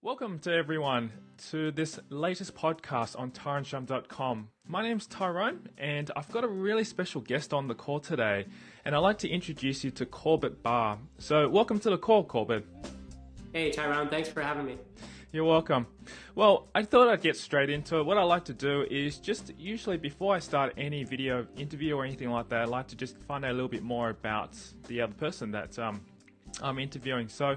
Welcome to everyone to this latest podcast on tyroneshum.com. My name's Tyrone and I've got a really special guest on the call today, and I'd like to introduce you to Corbett Barr. So welcome to the call, Corbett. Hey Tyrone, thanks for having me. You're welcome. Well, I thought I'd get straight into it. What I like to do is just usually before I start any video interview or anything like that, I like to just find out a little bit more about the other person that I'm interviewing. So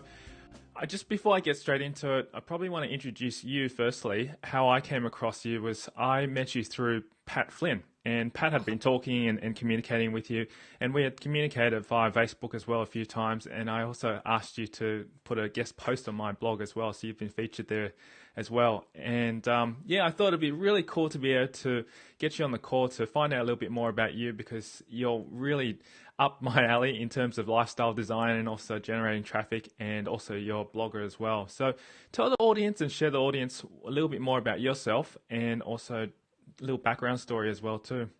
before I get straight into it, I probably want to introduce you firstly. How I came across you was I met you through Pat Flynn, and Pat had been talking and communicating with you, and we had communicated via Facebook as well a few times, and I also asked you to put a guest post on my blog as well, so you've been featured there as well. And I thought it'd be really cool to be able to get you on the call to find out a little bit more about you, because you're really up my alley in terms of lifestyle design and also generating traffic, and also you're a blogger as well. So tell the audience and share the audience a little bit more about yourself, and also a little background story as well too.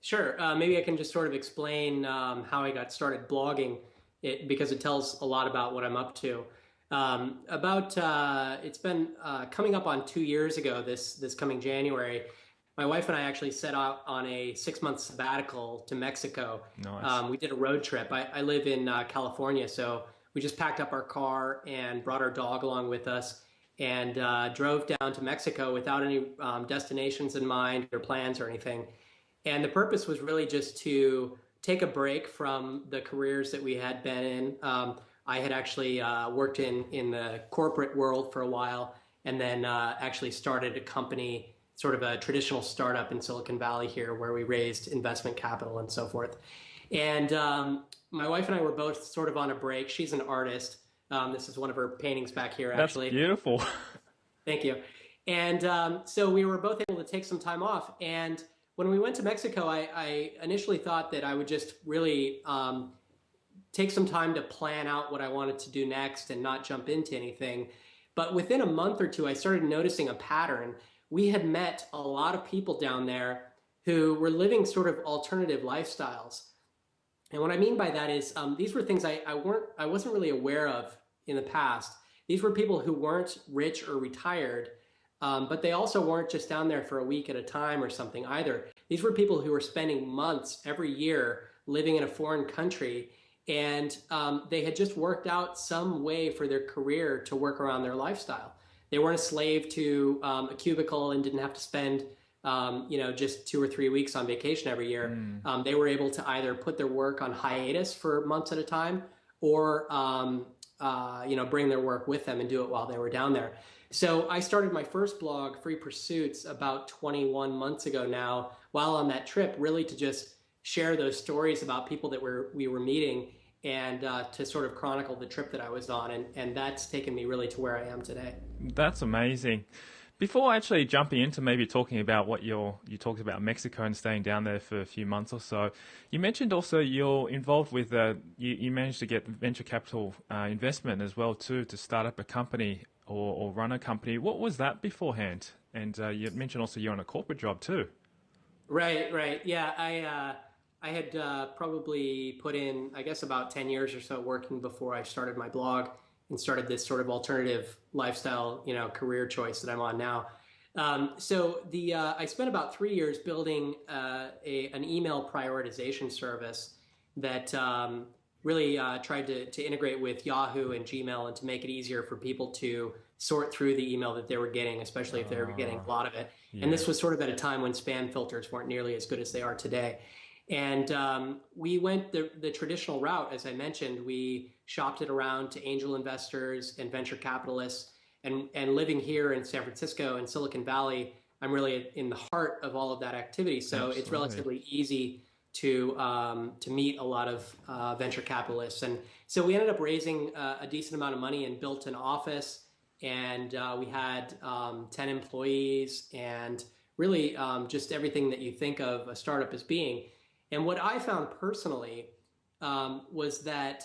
Sure. Maybe I can just sort of explain how I got started blogging, because it tells a lot about what I'm up to. It's been coming up on 2 years ago, this coming January. My wife and I actually set out on a 6-month sabbatical to Mexico. Nice. We did a road trip. I live in California, so we just packed up our car and brought our dog along with us, and drove down to Mexico without any destinations in mind or plans or anything. And the purpose was really just to take a break from the careers that we had been in. I had actually worked in the corporate world for a while, and then actually started a company, sort of a traditional startup in Silicon Valley here, where we raised investment capital and so forth. And my wife and I were both sort of on a break. She's an artist. This is one of her paintings back here, actually. That's beautiful. Thank you. And so we were both able to take some time off. And when we went to Mexico, I initially thought that I would just really take some time to plan out what I wanted to do next and not jump into anything. But within a month or two, I started noticing a pattern. We had met a lot of people down there who were living sort of alternative lifestyles. And what I mean by that is these were things I wasn't really aware of in the past. These were people who weren't rich or retired, but they also weren't just down there for a week at a time or something either. These were people who were spending months every year living in a foreign country, and they had just worked out some way for their career to work around their lifestyle. They weren't a slave to a cubicle and didn't have to spend just 2 or 3 weeks on vacation every year. They were able to either put their work on hiatus for months at a time, or bring their work with them and do it while they were down there. So I started my first blog, Free Pursuits, about 21 months ago now, while on that trip, really to just share those stories about people that we were meeting, and to sort of chronicle the trip that I was on. And that's taken me really to where I am today. That's amazing. Before actually jumping into maybe talking about what you talked about Mexico and staying down there for a few months or so, you mentioned also you're involved with, you managed to get venture capital investment as well too, to start up a company or run a company. What was that beforehand? And you mentioned also you're on a corporate job too. Right. Yeah, I had probably put in, I guess, about 10 years or so working before I started my blog and started this sort of alternative lifestyle, career choice that I'm on now. I spent about 3 years building an email prioritization service that really tried to integrate with Yahoo and Gmail, and to make it easier for people to sort through the email that they were getting, especially if they were getting a lot of it. Yeah. And this was sort of at a time when spam filters weren't nearly as good as they are today. And we went the traditional route. As I mentioned, we shopped it around to angel investors and venture capitalists. And living here in San Francisco and Silicon Valley, I'm really in the heart of all of that activity. So Absolutely. It's relatively easy to meet a lot of venture capitalists. And so we ended up raising a decent amount of money and built an office. And we had 10 employees, and really just everything that you think of a startup as being. And what I found personally was that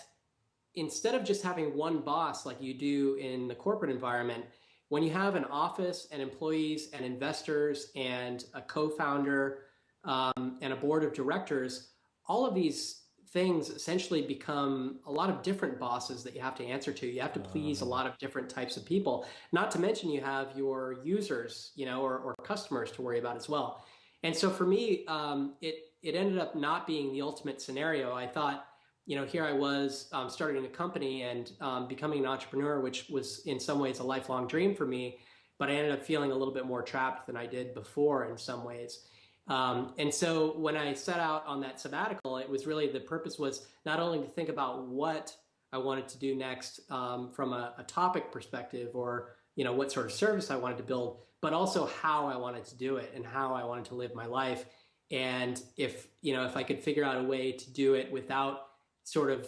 instead of just having one boss like you do in the corporate environment, when you have an office and employees and investors and a co-founder and a board of directors, all of these things essentially become a lot of different bosses that you have to answer to. You have to please a Uh, lot of different types of people. Not to mention you have your users, or customers to worry about as well. And so for me, it ended up not being the ultimate scenario. I thought, here I was starting a company and becoming an entrepreneur, which was in some ways a lifelong dream for me. But I ended up feeling a little bit more trapped than I did before in some ways. And so when I set out on that sabbatical, it was really the purpose was not only to think about what I wanted to do next from a topic perspective, or what sort of service I wanted to build, but also how I wanted to do it and how I wanted to live my life. And if I could figure out a way to do it without sort of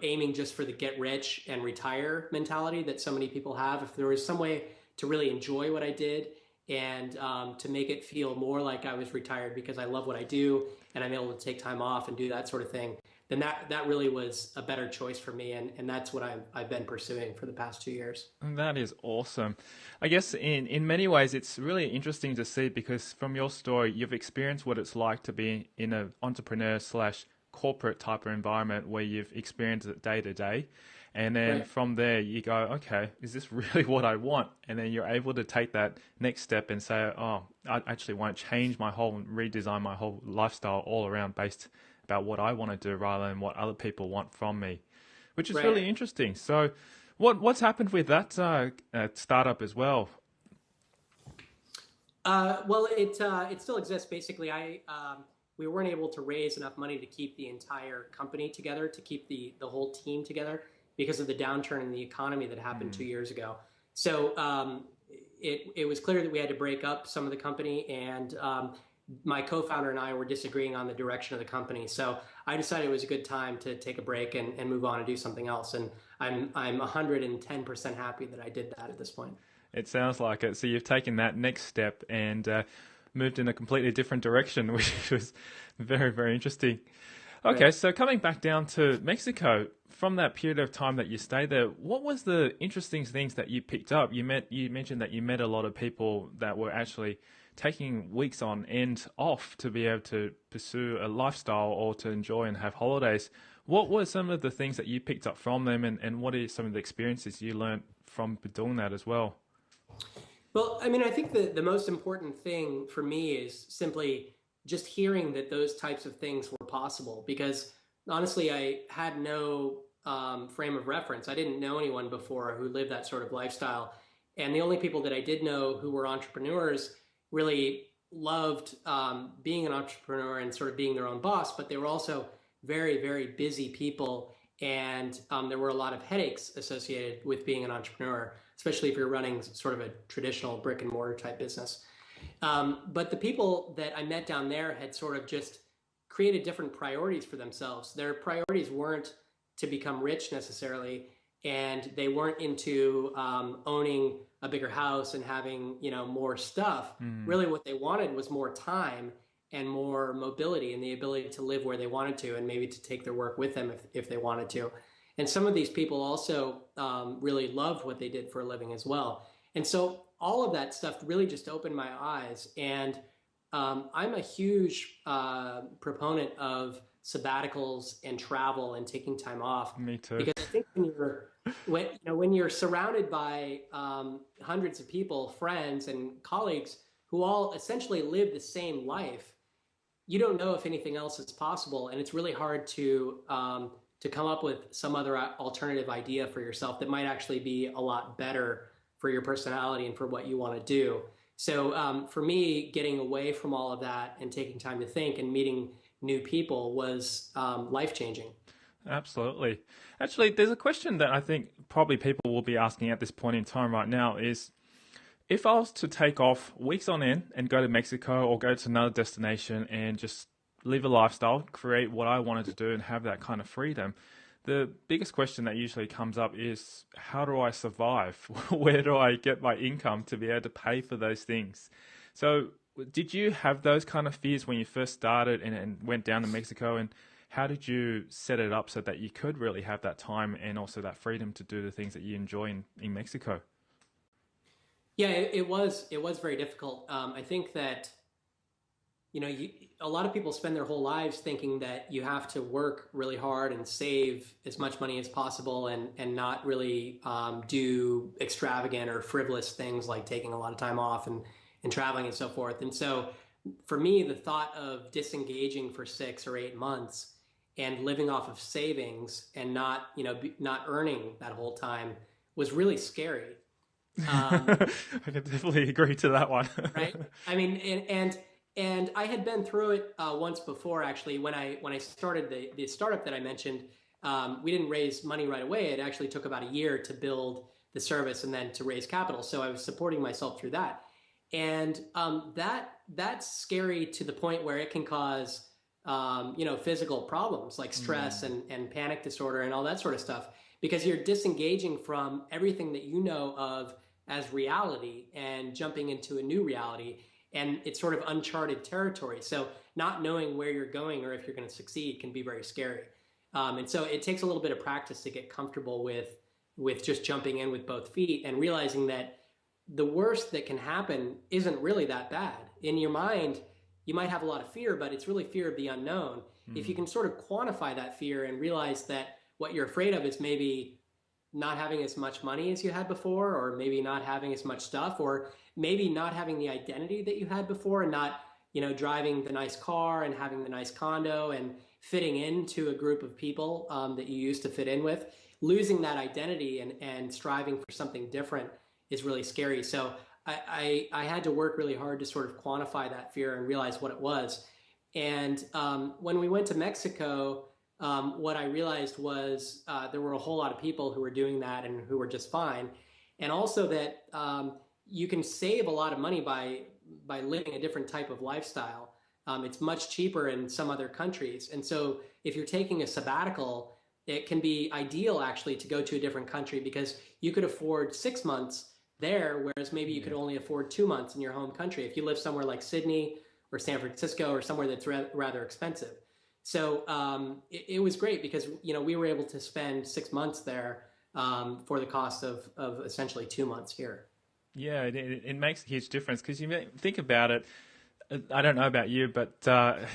aiming just for the get rich and retire mentality that so many people have, if there was some way to really enjoy what I did and to make it feel more like I was retired because I love what I do and I'm able to take time off and do that sort of thing, then that really was a better choice for me. And that's what I've been pursuing for the past 2 years. that is awesome. I guess in many ways, it's really interesting to see because from your story, you've experienced what it's like to be in an entrepreneur slash corporate type of environment where you've experienced it day to day. And then Right. from there, you go, okay, is this really what I want? And then you're able to take that next step and say, oh, I actually want to change my whole, redesign my whole lifestyle all around based about what I want to do rather than what other people want from me, which is Right. really interesting. So, what's happened with that startup as well? Well, it still exists. Basically, we weren't able to raise enough money to keep the entire company together, to keep the whole team together because of the downturn in the economy that happened Hmm. 2 years ago. So it was clear that we had to break up some of the company, and my co-founder and I were disagreeing on the direction of the company. So I decided it was a good time to take a break and move on and do something else. And I'm 110% happy that I did that at this point. It sounds like it. So you've taken that next step and moved in a completely different direction, which was very, very interesting. Okay, Right. so coming back down to Mexico, from that period of time that you stayed there, what was the interesting things that you picked up? You mentioned that you met a lot of people that were actually taking weeks on end off to be able to pursue a lifestyle or to enjoy and have holidays. What were some of the things that you picked up from them, and what are some of the experiences you learned from doing that as well? Well, I mean, I think the most important thing for me is simply just hearing that those types of things were possible because honestly, I had no frame of reference. I didn't know anyone before who lived that sort of lifestyle. And the only people that I did know who were entrepreneurs really loved being an entrepreneur and sort of being their own boss, but they were also very, very busy people. And there were a lot of headaches associated with being an entrepreneur, especially if you're running sort of a traditional brick and mortar type business. But the people that I met down there had sort of just created different priorities for themselves. Their priorities weren't to become rich necessarily, and they weren't into owning a bigger house and having more stuff. Hmm. Really, what they wanted was more time and more mobility and the ability to live where they wanted to, and maybe to take their work with them if they wanted to. And some of these people also really loved what they did for a living as well. And so all of that stuff really just opened my eyes. And I'm a huge proponent of sabbaticals and travel and taking time off Me too. because I think when you're surrounded by hundreds of people, friends and colleagues who all essentially live the same life, you don't know if anything else is possible, and it's really hard to come up with some other alternative idea for yourself that might actually be a lot better for your personality and for what you want to do. So for me, getting away from all of that and taking time to think and meeting new people was life changing. Absolutely. Actually, there's a question that I think probably people will be asking at this point in time right now is if I was to take off weeks on end and go to Mexico or go to another destination and just live a lifestyle, create what I wanted to do and have that kind of freedom, the biggest question that usually comes up is how do I survive? Where do I get my income to be able to pay for those things? So, did you have those kind of fears when you first started and went down to Mexico? And how did you set it up so that you could really have that time and also that freedom to do the things that you enjoy in Mexico? Yeah, it was very difficult. I think that a lot of people spend their whole lives thinking that you have to work really hard and save as much money as possible and not really do extravagant or frivolous things like taking a lot of time off and traveling and so forth. And so for me, the thought of disengaging for 6 or 8 months and living off of savings and not, not earning that whole time was really scary. Um, I can definitely agree to that one. right? I mean, and I had been through it once before, actually, when I started the startup that I mentioned. We didn't raise money right away. It actually took about a year to build the service and then to raise capital. So I was supporting myself through that, and that's scary to the point where it can cause physical problems like stress and panic disorder and all that sort of stuff, because you're disengaging from everything that you know of as reality and jumping into a new reality, and it's sort of uncharted territory. So not knowing where you're going or if you're going to succeed can be very scary. And so it takes a little bit of practice to get comfortable with just jumping in with both feet and realizing that the worst that can happen isn't really that bad. In your mind, you might have a lot of fear, but it's really fear of the unknown. If you can sort of quantify that fear and realize that what you're afraid of is maybe not having as much money as you had before, or maybe not having as much stuff, or maybe not having the identity that you had before, and not, driving the nice car and having the nice condo and fitting into a group of people that you used to fit in with. Losing that identity and striving for something different is really scary. So I had to work really hard to sort of quantify that fear and realize what it was. And when we went to Mexico, what I realized was there were a whole lot of people who were doing that and who were just fine. And also that you can save a lot of money by living a different type of lifestyle. It's much cheaper in some other countries. And so if you're taking a sabbatical, it can be ideal actually to go to a different country, because you could afford 6 months there, whereas maybe you could only afford 2 months in your home country if you live somewhere like Sydney or San Francisco or somewhere that's rather expensive. So it was great because we were able to spend 6 months there for the cost of essentially 2 months here. Yeah, it makes a huge difference because think about it. I don't know about you, but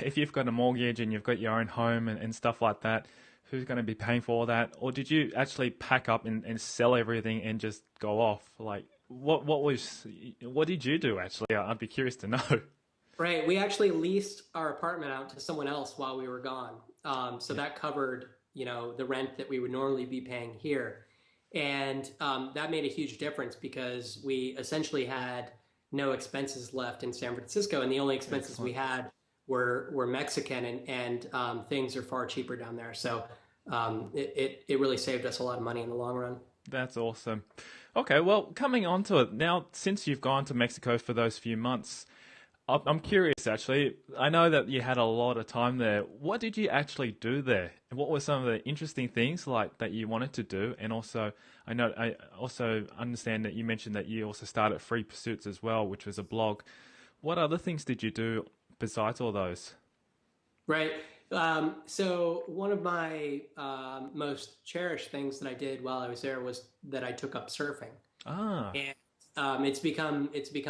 if you've got a mortgage and you've got your own home and stuff like that, who's going to be paying for all that? Or did you actually pack up and sell everything and just go off? Like, what did you do actually? I'd be curious to know. Right. We actually leased our apartment out to someone else while we were gone. So Yeah, that covered, the rent that we would normally be paying here. And that made a huge difference because we essentially had no expenses left in San Francisco. And the only expenses we excellent. had were Mexican, and things are far cheaper down there. So it really saved us a lot of money in the long run. That's awesome. Okay, well, coming on to it now, since you've gone to Mexico for those few months, I'm curious actually. I know that you had a lot of time there. What did you actually do there? And what were some of the interesting things like that you wanted to do? And also, I also understand that you mentioned that you also started Free Pursuits as well, which was a blog. What other things did you do besides all those? Right. So one of my most cherished things that I did while I was there was that I took up surfing, Ah, and it's become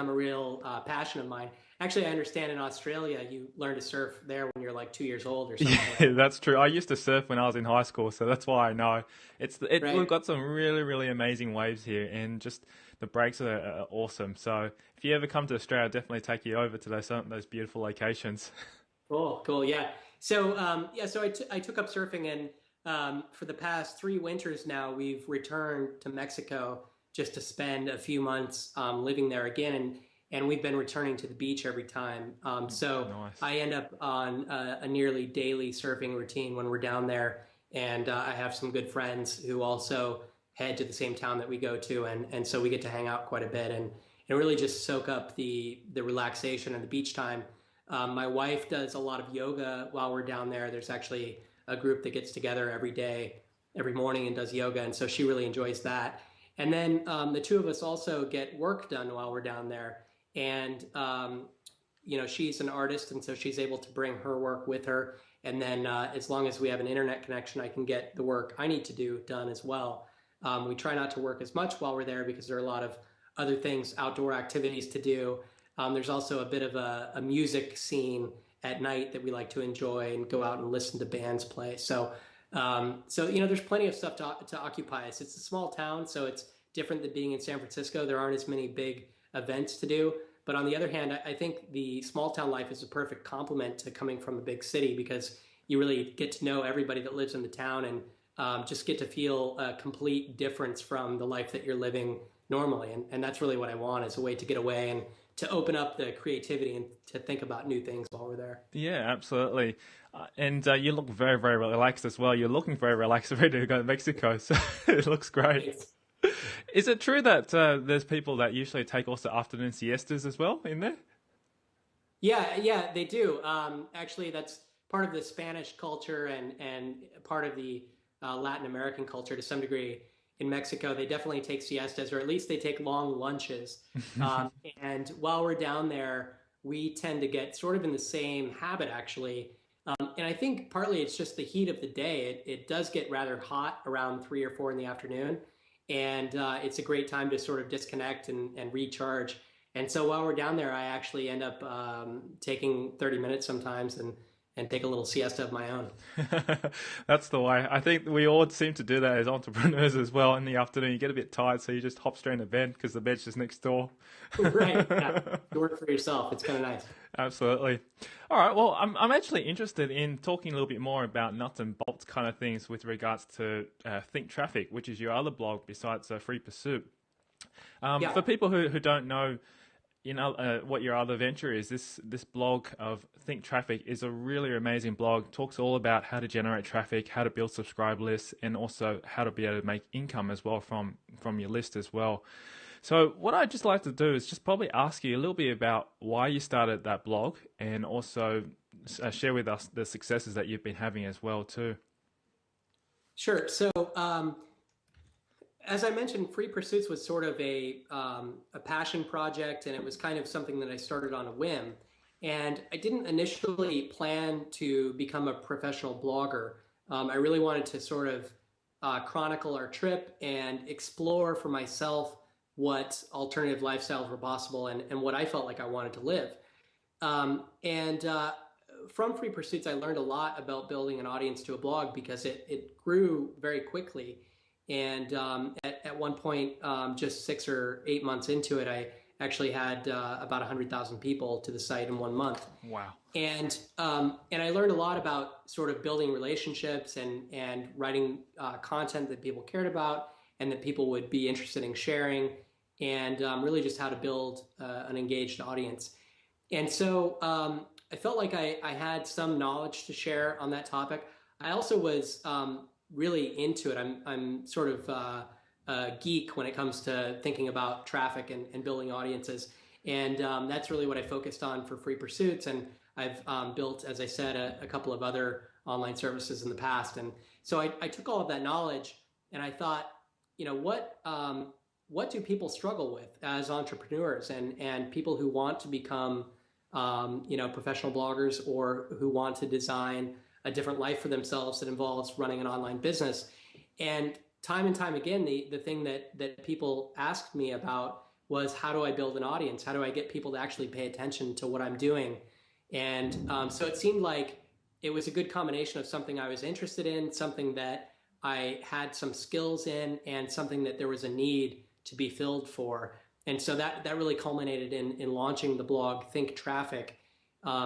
a real passion of mine. Actually, I understand in Australia you learn to surf there when you're like 2 years old or yeah, something, right? that's true. I used to surf when I was in high school, so that's why I know. We've Right. got some really really amazing waves here, and just the breaks are awesome. So if you ever come to Australia, I'll definitely take you over to those beautiful locations. Cool. Cool. Yeah. So so I took up surfing, and for the past 3 winters now, we've returned to Mexico just to spend a few months living there again, and we've been returning to the beach every time. So Nice. I end up on a nearly daily surfing routine when we're down there, and I have some good friends who also head to the same town that we go to, and so we get to hang out quite a bit and really just soak up the relaxation and the beach time. My wife does a lot of yoga while we're down there. There's actually a group that gets together every day, every morning, and does yoga, and so she really enjoys that. And then the two of us also get work done while we're down there. And she's an artist, and so she's able to bring her work with her. And then as long as we have an internet connection, I can get the work I need to do done as well. We try not to work as much while we're there because there are a lot of other things, outdoor activities to do. There's also a bit of a music scene at night that we like to enjoy and go out and listen to bands play. So there's plenty of stuff to occupy us. It's a small town, so it's different than being in San Francisco. There aren't as many big events to do. But on the other hand, I think the small town life is a perfect complement to coming from a big city because you really get to know everybody that lives in the town and just get to feel a complete difference from the life that you're living normally. And that's really what I want is a way to get away and to open up the creativity and to think about new things while we're there. Yeah, absolutely. And you look very, very relaxed as well. You're looking very relaxed, ready to go to Mexico, so it looks great. Thanks. Is it true that there's people that usually take also afternoon siestas as well in there? Yeah, they do. Actually, that's part of the Spanish culture and part of the Latin American culture to some degree. In Mexico, they definitely take siestas, or at least they take long lunches. Um, and while we're down there, we tend to get sort of in the same habit, actually. And I think partly it's just the heat of the day. It does get rather hot around 3 or 4 in the afternoon, and it's a great time to sort of disconnect and recharge. And so while we're down there, I actually end up taking 30 minutes sometimes and take a little siesta of my own. That's the way. I think we all seem to do that as entrepreneurs as well. In the afternoon, you get a bit tired, so you just hop straight into bed because the bed's just next door. Right. Yeah. You work for yourself. It's kind of nice. Absolutely. All right. Well, I'm actually interested in talking a little bit more about nuts and bolts kind of things with regards to Think Traffic, which is your other blog besides Free Pursuit. Yeah. For people who don't know, what your other venture is, this blog of Think Traffic is a really amazing blog. Talks all about how to generate traffic, how to build subscribe lists, and also how to be able to make income as well from your list as well. So what I'd just like to do is just probably ask you a little bit about why you started that blog, and also share with us the successes that you've been having as well too. Sure. So, as I mentioned, Free Pursuits was sort of a passion project, and it was kind of something that I started on a whim. And I didn't initially plan to become a professional blogger. I really wanted to sort of chronicle our trip and explore for myself what alternative lifestyles were possible and what I felt like I wanted to live. And From Free Pursuits, I learned a lot about building an audience to a blog because it grew very quickly. And at one point, just 6 or 8 months into it, I actually had about 100,000 people to the site in 1 month. Wow. And I learned a lot about sort of building relationships and writing content that people cared about and that people would be interested in sharing, and really just how to build an engaged audience. And so I felt like I had some knowledge to share on that topic. I also was really into it. I'm sort of a geek when it comes to thinking about traffic and building audiences. And that's really what I focused on for Free Pursuits. And I've built, as I said, a couple of other online services in the past. And so I took all of that knowledge and I thought, what do people struggle with as entrepreneurs and people who want to become, professional bloggers or who want to design a different life for themselves that involves running an online business. And time again, the thing that people asked me about was, how do I build an audience? How do I get people to actually pay attention to what I'm doing? And so it seemed like it was a good combination of something I was interested in, something that I had some skills in, and something that there was a need to be filled for. And so that really culminated in launching the blog Think Traffic,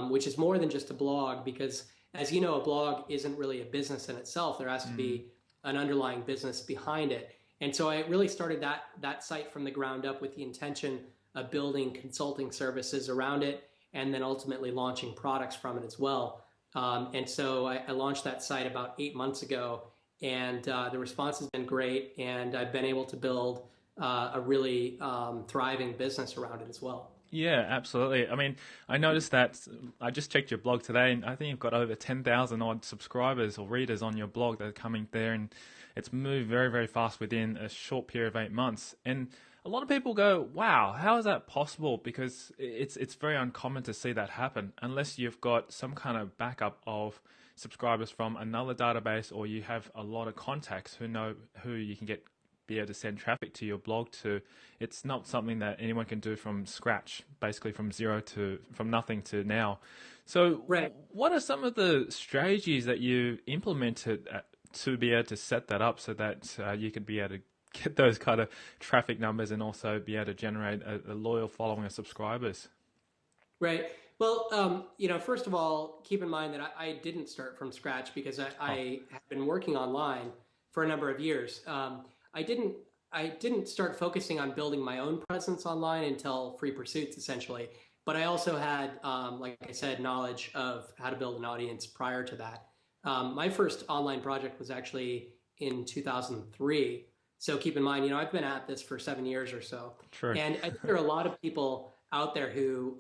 which is more than just a blog because, as you know, a blog isn't really a business in itself. There has to be an underlying business behind it. And so I really started that site from the ground up with the intention of building consulting services around it and then ultimately launching products from it as well. And so I launched that site about 8 months ago, and the response has been great. And I've been able to build a really thriving business around it as well. Yeah, absolutely. I mean, I noticed that I just checked your blog today, and I think you've got over 10,000 odd subscribers or readers on your blog that are coming there, and it's moved very, very fast within a short period of 8 months. And a lot of people go, "Wow, how is that possible?" Because it's very uncommon to see that happen unless you've got some kind of backup of subscribers from another database, or you have a lot of contacts who know who you can get be able to send traffic to your blog to, it's not something that anyone can do from scratch, basically from nothing to now. So Right. what are some of the strategies that you implemented to be able to set that up so that you could be able to get those kind of traffic numbers and also be able to generate a loyal following of subscribers? Right. Well, first of all, keep in mind that I didn't start from scratch because Oh, I have been working online for a number of years. I didn't I didn't start focusing on building my own presence online until Free Pursuits, essentially. But I also had, like I said, knowledge of how to build an audience prior to that. My first online project was actually in 2003. So keep in mind, I've been at this for 7 years or so. true. And I think there are a lot of people out there who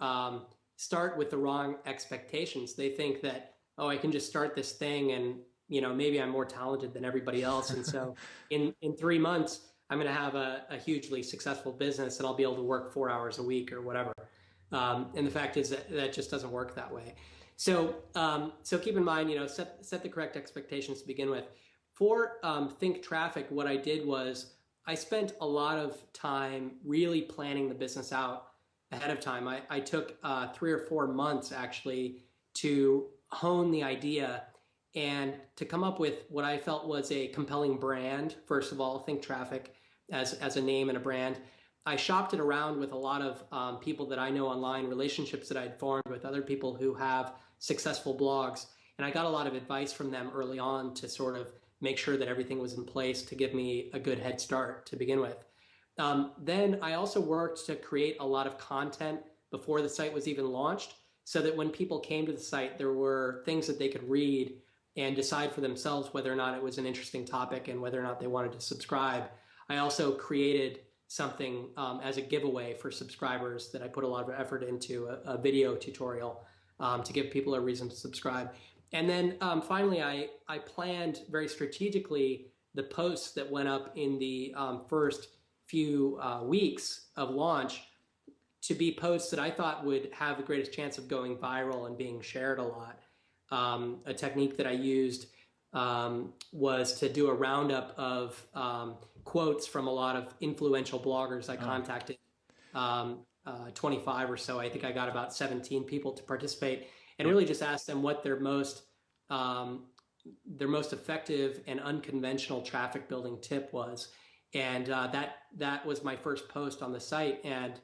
start with the wrong expectations. They think that, oh, I can just start this thing and, maybe I'm more talented than everybody else. And so in 3 months, I'm going to have a hugely successful business and I'll be able to work 4 hours a week or whatever. And the fact is that that just doesn't work that way. So keep in mind, set the correct expectations to begin with. For Think Traffic, what I did was I spent a lot of time really planning the business out ahead of time. I took 3 or 4 months actually to hone the idea and to come up with what I felt was a compelling brand. First of all, Think Traffic as a name and a brand. I shopped it around with a lot of people that I know online, relationships that I'd formed with other people who have successful blogs. And I got a lot of advice from them early on to sort of make sure that everything was in place to give me a good head start to begin with. Then I also worked to create a lot of content before the site was even launched so that when people came to the site, there were things that they could read and decide for themselves whether or not it was an interesting topic and whether or not they wanted to subscribe. I also created something as a giveaway for subscribers that I put a lot of effort into, a video tutorial to give people a reason to subscribe. And then finally, I planned very strategically the posts that went up in the first few weeks of launch to be posts that I thought would have the greatest chance of going viral and being shared a lot. A technique that I used was to do a roundup of quotes from a lot of influential bloggers I contacted, 25 or so. I think I got about 17 people to participate and Yep. really just asked them what their most effective and unconventional traffic building tip was. And that was my first post on the site. And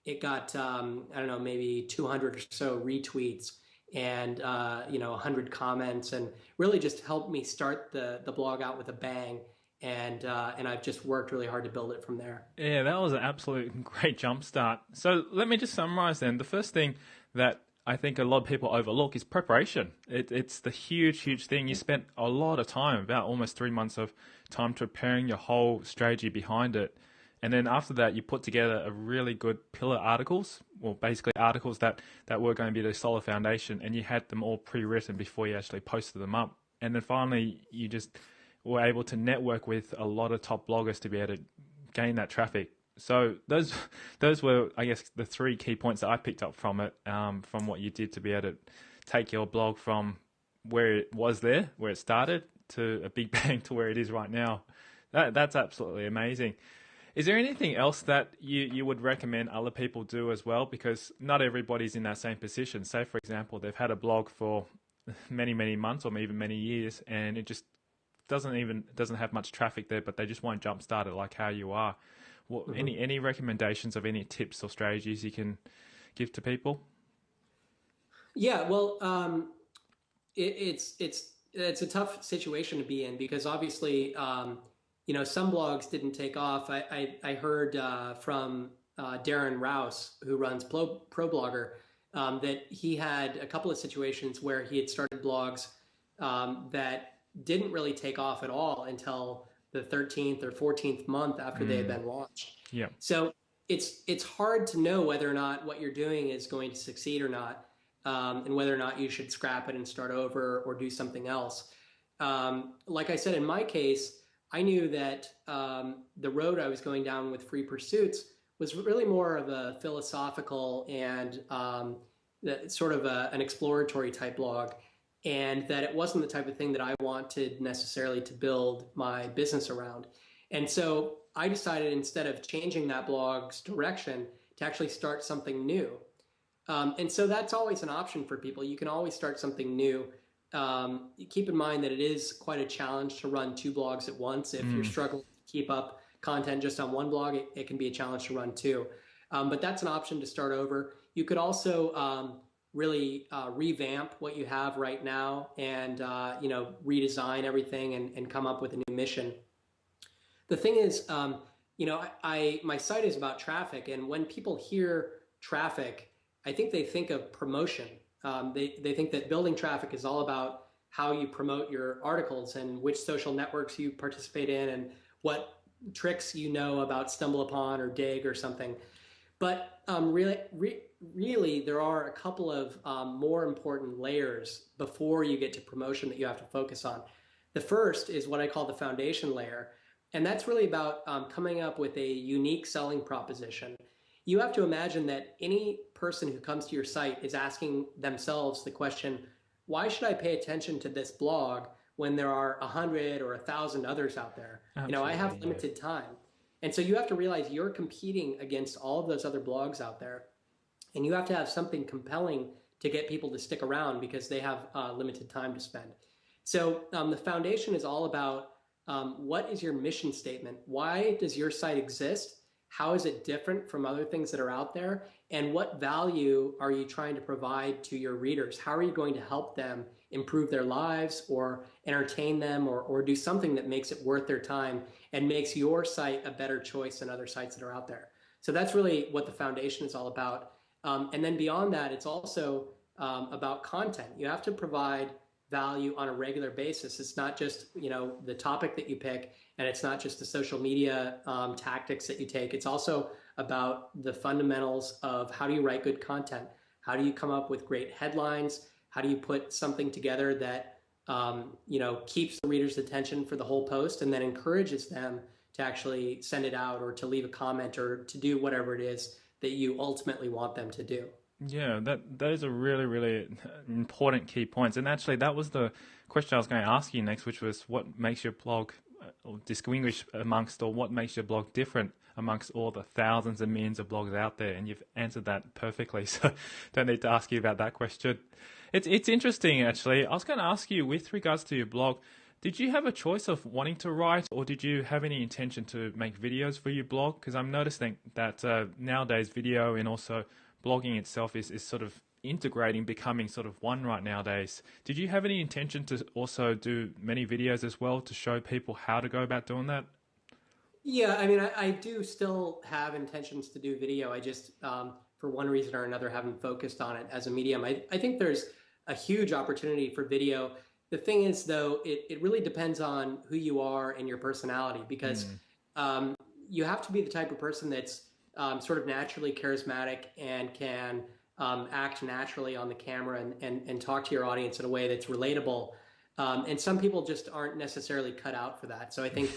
it got, I don't know, maybe 200 or so retweets and 100 comments, and really just helped me start the blog out with a bang. And I've just worked really hard to build it from there. Yeah, that was an absolute great jump start. So let me just summarize then. The first thing that I think a lot of people overlook is preparation. It's the huge thing. You spent a lot of time, about almost 3 months of time, preparing your whole strategy behind it. And then after that, you put together a really good pillar articles, well, basically articles that were going to be the solid foundation, and you had them all pre-written before you actually posted them up. And then finally, you just were able to network with a lot of top bloggers to be able to gain that traffic. So those were, I guess, the three key points that I picked up from it, from what you did to be able to take your blog from where it was there, where it started, to a big bang to where it is right now. That's absolutely amazing. Is there anything else that you would recommend other people do as well? Because not everybody's in that same position. Say, for example, they've had a blog for many months or even many years, and it just doesn't have much traffic there, but they just won't jumpstart it like how you are. Mhm. Any recommendations of any tips or strategies you can give to people? Yeah, well, it's a tough situation to be in because obviously, some blogs didn't take off. I heard from Darren Rouse, who runs ProBlogger, that he had a couple of situations where he had started blogs that didn't really take off at all until the 13th or 14th month after they had Mm, been launched. yeah. So it's hard to know whether or not what you're doing is going to succeed or not, and whether or not you should scrap it and start over or do something else. Like I said, in my case, I knew that the road I was going down with Free Pursuits was really more of a philosophical and sort of an exploratory type blog, and that it wasn't the type of thing that I wanted necessarily to build my business around. And so I decided instead of changing that blog's direction to actually start something new. And so that's always an option for people. You can always start something new. Keep in mind that it is quite a challenge to run two blogs at once. If you're struggling to keep up content just on one blog, it can be a challenge to run two. But that's an option to start over. You could also really revamp what you have right now and redesign everything and come up with a new mission. The thing is, my site is about traffic, and when people hear traffic, I think they think of promotion. They think that building traffic is all about how you promote your articles and which social networks you participate in and what tricks you know about StumbleUpon or Dig or something. But really, there are a couple of more important layers before you get to promotion that you have to focus on. The first is what I call the foundation layer. And that's really about coming up with a unique selling proposition. You have to imagine that any person who comes to your site is asking themselves the question, why should I pay attention to this blog when there are 100 or 1,000 others out there? Absolutely, I have limited time. And so you have to realize you're competing against all of those other blogs out there. And you have to have something compelling to get people to stick around because they have limited time to spend. So the foundation is all about what is your mission statement? Why does your site exist? How is it different from other things that are out there? And what value are you trying to provide to your readers? How are you going to help them improve their lives or entertain them or do something that makes it worth their time and makes your site a better choice than other sites that are out there? So that's really what the foundation is all about. And then beyond that, it's also about content. You have to provide value on a regular basis. It's not just the topic that you pick, and it's not just the social media tactics that you take. It's also about the fundamentals of how do you write good content? How do you come up with great headlines? How do you put something together that keeps the reader's attention for the whole post and then encourages them to actually send it out or to leave a comment or to do whatever it is that you ultimately want them to do. Yeah, those are really, really important key points. And actually, that was the question I was going to ask you next, which was what makes your blog distinguish amongst, or what makes your blog different amongst all the thousands and millions of blogs out there. And you've answered that perfectly, so don't need to ask you about that question. It's interesting, actually. I was going to ask you, with regards to your blog, did you have a choice of wanting to write, or did you have any intention to make videos for your blog? Because I'm noticing that nowadays video and also blogging itself is sort of integrating, becoming sort of one right nowadays. Did you have any intention to also do many videos as well to show people how to go about doing that? Yeah, I mean, I do still have intentions to do video. I just, for one reason or another, haven't focused on it as a medium. I think there's a huge opportunity for video. The thing is, though, it really depends on who you are and your personality, because you have to be the type of person that's sort of naturally charismatic and can act naturally on the camera and talk to your audience in a way that's relatable. And some people just aren't necessarily cut out for that. So I think,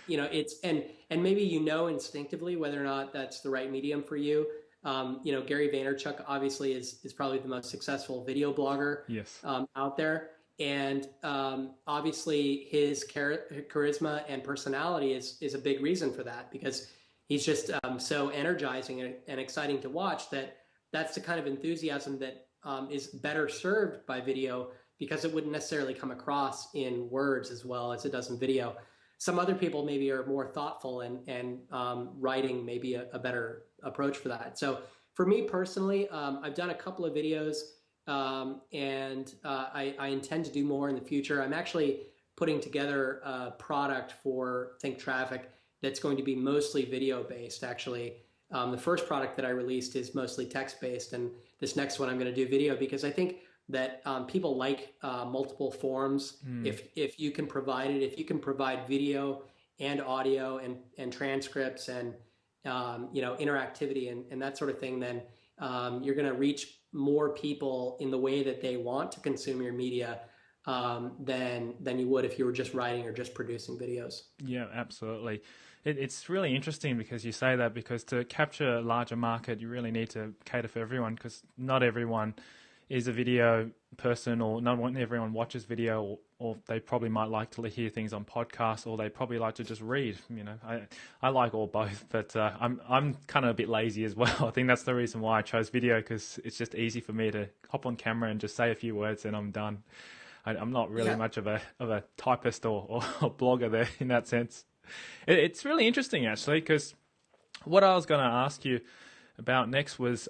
it's, and maybe instinctively whether or not that's the right medium for you. Gary Vaynerchuk obviously is probably the most successful video blogger out there. And obviously his charisma and personality is a big reason for that, because he's just so energizing and exciting to watch that's the kind of enthusiasm that is better served by video, because it wouldn't necessarily come across in words as well as it does in video. Some other people maybe are more thoughtful and writing may be a better approach for that. So for me personally, I've done a couple of videos and I intend to do more in the future. I'm actually putting together a product for Think Traffic that's going to be mostly video based. Actually, the first product that I released is mostly text based, and this next one I'm going to do video, because I think that people like multiple forms. If you can provide it, if you can provide video and audio and transcripts and interactivity and that sort of thing, then you're going to reach more people in the way that they want to consume your media than you would if you were just writing or just producing videos. Yeah, absolutely. It's really interesting because you say that, because to capture a larger market, you really need to cater for everyone, because not everyone is a video person, or not everyone watches video, or they probably might like to hear things on podcasts, or they probably like to just read. I like all both, but I'm kind of a bit lazy as well. I think that's the reason why I chose video, because it's just easy for me to hop on camera and just say a few words and I'm done. I'm not really much of a typist or blogger there in that sense. It's really interesting actually, because what I was going to ask you about next was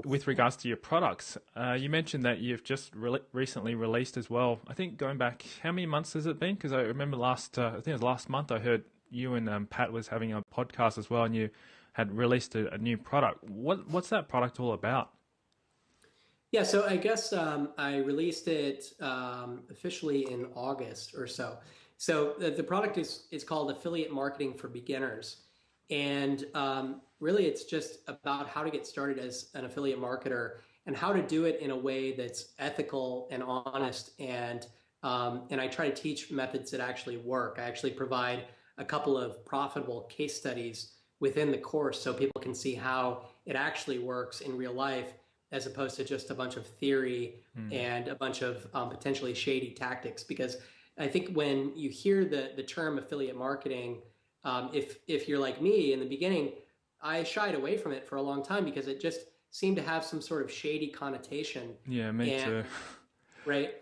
with regards to your products. You mentioned that you've just recently released as well. I think going back, how many months has it been? Because I remember I think it was last month, I heard you and Pat was having a podcast as well, and you had released a new product. What's that product all about? Yeah, so I guess I released it officially in August or so. So the product is called Affiliate Marketing for Beginners. And really, it's just about how to get started as an affiliate marketer and how to do it in a way that's ethical and honest. And I try to teach methods that actually work. I actually provide a couple of profitable case studies within the course so people can see how it actually works in real life, as opposed to just a bunch of theory and a bunch of potentially shady tactics. Because I think when you hear the term affiliate marketing, if you're like me in the beginning, I shied away from it for a long time because it just seemed to have some sort of shady connotation. Yeah, me too. Right.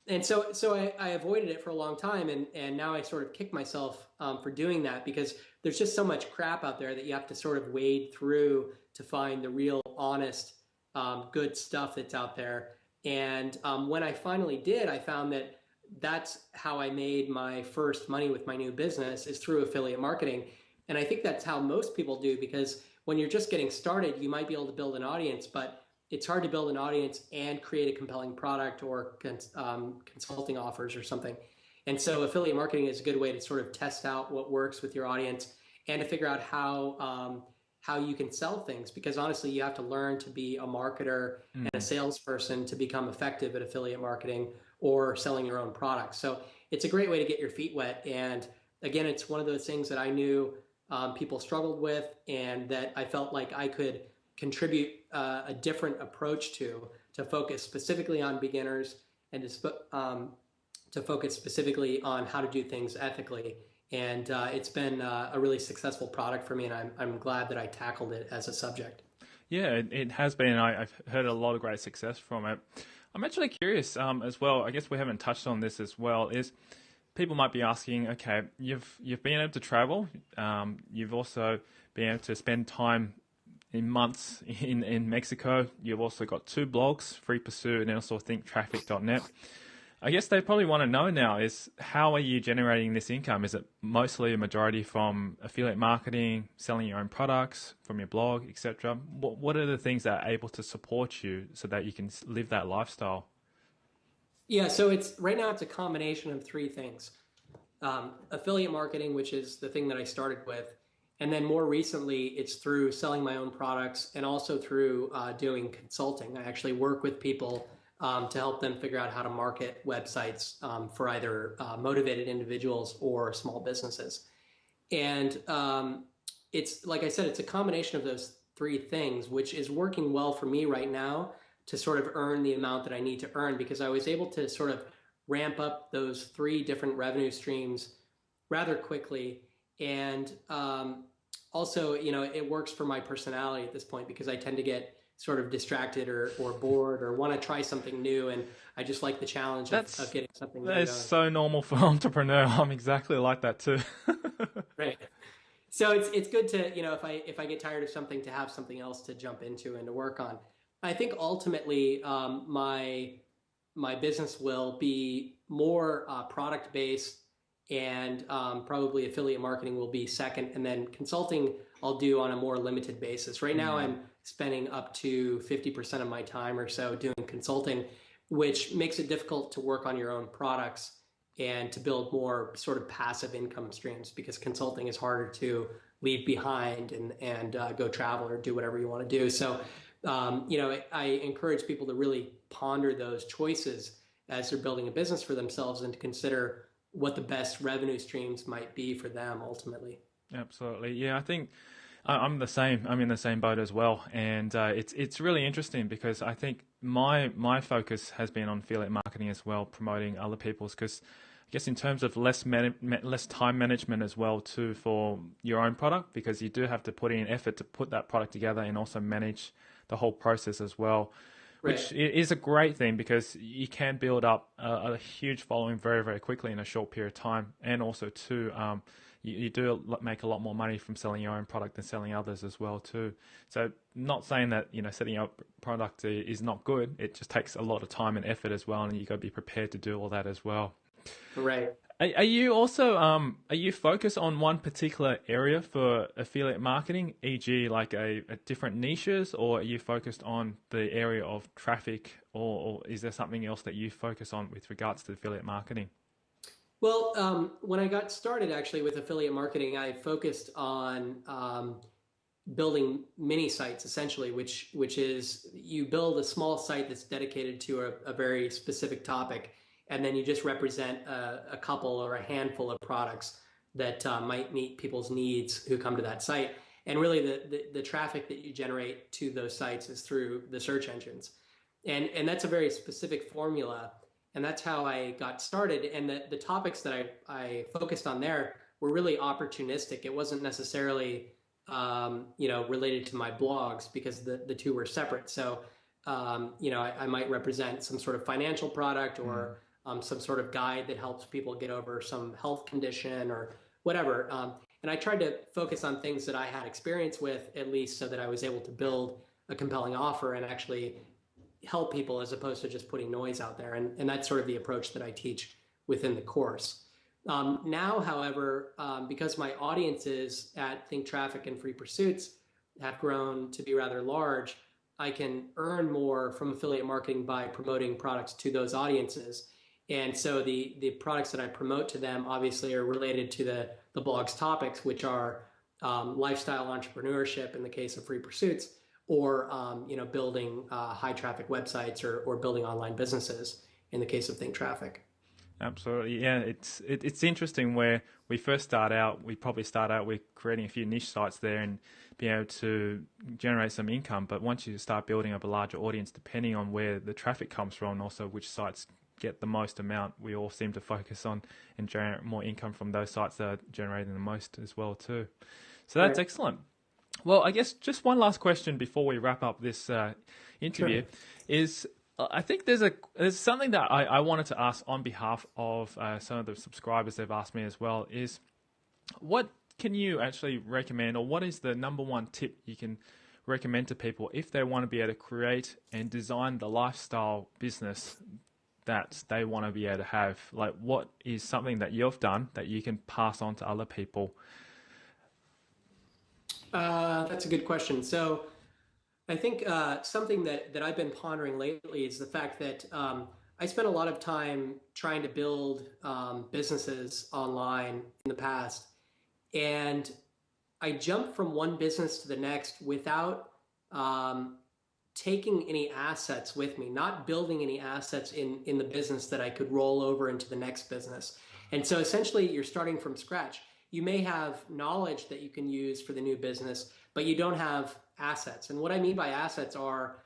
And so I avoided it for a long time, and now I sort of kick myself for doing that, because there's just so much crap out there that you have to sort of wade through to find the real honest, good stuff that's out there. And when I finally did, I found that that's how I made my first money with my new business, is through affiliate marketing. And I think that's how most people do, because when you're just getting started, you might be able to build an audience, but it's hard to build an audience and create a compelling product or consulting offers or something. And so affiliate marketing is a good way to sort of test out what works with your audience and to figure out how you can sell things. Because honestly, you have to learn to be a marketer and a salesperson to become effective at affiliate marketing or selling your own products. So it's a great way to get your feet wet. And again, it's one of those things that I knew people struggled with, and that I felt like I could contribute a different approach to focus specifically on beginners and to focus specifically on how to do things ethically. And it's been a really successful product for me, and I'm glad that I tackled it as a subject. Yeah, it has been. I've heard a lot of great success from it. I'm actually curious as well. I guess we haven't touched on this as well. Is people might be asking, okay, you've been able to travel, you've also been able to spend time in months in Mexico. You've also got 2 blogs, Free Pursuit and also thinktraffic.net. I guess they probably want to know now is, how are you generating this income? Is it mostly a majority from affiliate marketing, selling your own products, from your blog, etc.? What are the things that are able to support you so that you can live that lifestyle? Yeah, so right now it's a combination of 3 things. Affiliate marketing, which is the thing that I started with. And then more recently, it's through selling my own products and also through doing consulting. I actually work with people to help them figure out how to market websites for either motivated individuals or small businesses. And it's, like I said, it's a combination of those 3 things, which is working well for me right now to sort of earn the amount that I need to earn, because I was able to sort of ramp up those 3 different revenue streams rather quickly. And also, it works for my personality at this point, because I tend to get sort of distracted or bored or want to try something new. And I just like the challenge of getting something new done. That is so normal for an entrepreneur. I'm exactly like that too. Right. So it's good to, if I get tired of something, to have something else to jump into and to work on. I think ultimately my business will be more product based, and probably affiliate marketing will be second, and then consulting I'll do on a more limited basis. Right now I'm spending up to 50% of my time or so doing consulting, which makes it difficult to work on your own products and to build more sort of passive income streams, because consulting is harder to leave behind and go travel or do whatever you want to do. So I encourage people to really ponder those choices as they're building a business for themselves, and to consider what the best revenue streams might be for them ultimately. Absolutely. Yeah, I think I'm the same. I'm in the same boat as well, and it's really interesting because I think my focus has been on affiliate marketing as well, promoting other people's. Because I guess in terms of less time management as well too for your own product, because you do have to put in effort to put that product together and also manage the whole process as well, Right. which is a great thing because you can build up a huge following very, very quickly in a short period of time. And also, too, you do make a lot more money from selling your own product than selling others as well, too. So, not saying that, setting up product is not good. It just takes a lot of time and effort as well. And you got to be prepared to do all that as well. Right. Are you also are you focused on one particular area for affiliate marketing, e.g., like a different niches, or are you focused on the area of traffic, or is there something else that you focus on with regards to affiliate marketing? Well, when I got started actually with affiliate marketing, I focused on building mini sites essentially, which is you build a small site that's dedicated to a very specific topic, and then you just represent a couple or a handful of products that might meet people's needs who come to that site. And really, the traffic that you generate to those sites is through the search engines, and that's a very specific formula. And that's how I got started. And the topics that I focused on there were really opportunistic. It wasn't necessarily related to my blogs because the two were separate. So, I might represent some sort of financial product Mm. or some sort of guide that helps people get over some health condition or whatever. And I tried to focus on things that I had experience with, at least so that I was able to build a compelling offer and actually help people as opposed to just putting noise out there. And that's sort of the approach that I teach within the course. Now, however, because my audiences at Think Traffic and Free Pursuits have grown to be rather large, I can earn more from affiliate marketing by promoting products to those audiences. And so the products that I promote to them obviously are related to the blog's topics, which are lifestyle entrepreneurship in the case of Free Pursuits, or building high traffic websites or building online businesses in the case of Think Traffic. Absolutely, yeah. It's interesting where we first start out. We probably start out with creating a few niche sites there and being able to generate some income. But once you start building up a larger audience, depending on where the traffic comes from, and also which sites get the most amount, we all seem to focus on and generate more income from those sites that are generating the most as well too. So that's Right. excellent. Well, I guess just one last question before we wrap up this interview Sure. is I think there's something that I wanted to ask on behalf of some of the subscribers. They've asked me as well is what can you actually recommend, or what is the number one tip you can recommend to people if they want to be able to create and design the lifestyle business that they want to be able to have? Like, what is something that you've done that you can pass on to other people? That's a good question. So I think something that I've been pondering lately is the fact that I spent a lot of time trying to build businesses online in the past, and I jumped from one business to the next without um, taking any assets with me, not building any assets in the business that I could roll over into the next business. And so essentially, you're starting from scratch. You may have knowledge that you can use for the new business, but you don't have assets. And what I mean by assets are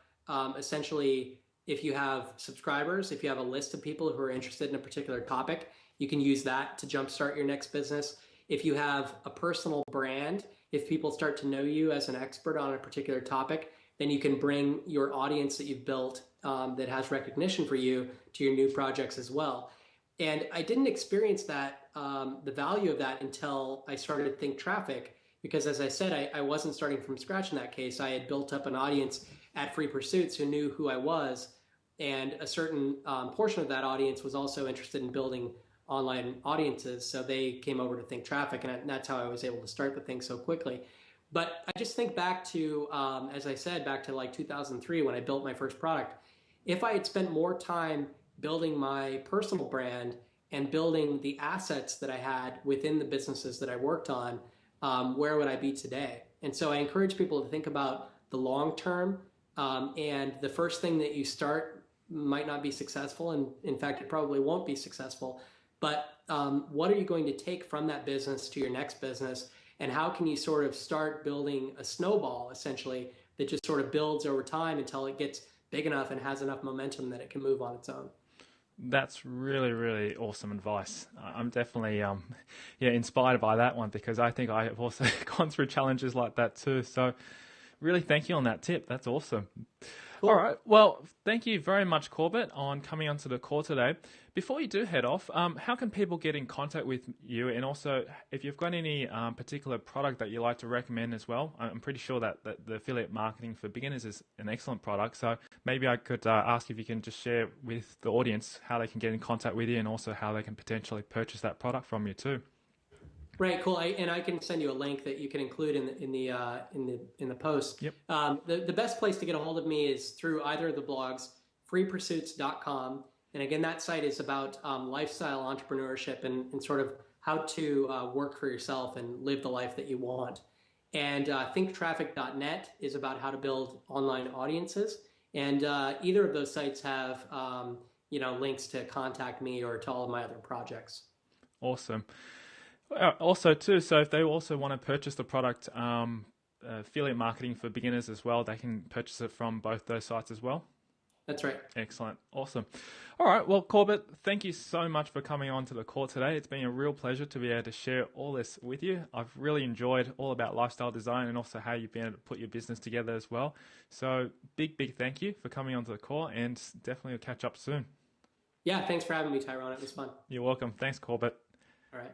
essentially if you have subscribers, if you have a list of people who are interested in a particular topic, you can use that to jumpstart your next business. If you have a personal brand, if people start to know you as an expert on a particular topic, then you can bring your audience that you've built that has recognition for you to your new projects as well. And I didn't experience that, the value of that until I started Think Traffic, because as I said, I wasn't starting from scratch in that case. I had built up an audience at Free Pursuits who knew who I was, and a certain portion of that audience was also interested in building online audiences. So they came over to Think Traffic, and that's how I was able to start the thing so quickly. But I just think back to, as I said, back to like 2003 when I built my first product. If I had spent more time building my personal brand and building the assets that I had within the businesses that I worked on, where would I be today? And so I encourage people to think about the long term. And the first thing that you start might not be successful. And in fact, it probably won't be successful. But what are you going to take from that business to your next business? and how can you sort of start building a snowball essentially that just sort of builds over time until it gets big enough and has enough momentum that it can move on its own. That's really, really awesome advice. I'm definitely, yeah, inspired by that one because I think I have also gone through challenges like that too. So, really, thank you on that tip. That's awesome. All Cool. right. Well, thank you very much, Corbett, on coming onto the call today. Before you do head off, how can people get in contact with you? And also, if you've got any particular product that you like to recommend as well, I'm pretty sure that the affiliate marketing for beginners is an excellent product. So maybe I could ask if you can just share with the audience how they can get in contact with you and also how they can potentially purchase that product from you too. Right, cool. And I can send you a link that you can include in the post. Yep. The best place to get a hold of me is through either of the blogs, freepursuits.com. And again, that site is about lifestyle entrepreneurship and sort of how to work for yourself and live the life that you want. And thinktraffic.net is about how to build online audiences. And either of those sites have links to contact me or to all of my other projects. Awesome. Also, too, so if they also want to purchase the product, affiliate marketing for beginners as well, they can purchase it from both those sites as well. That's right. Excellent. Awesome. All right. Well, Corbett, thank you so much for coming on to the call today. It's been a real pleasure to be able to share all this with you. I've really enjoyed all about lifestyle design and also how you've been able to put your business together as well. So big thank you for coming onto the call and definitely we'll catch up soon. Yeah, thanks for having me, Tyrone. It was fun. You're welcome. Thanks, Corbett. All right.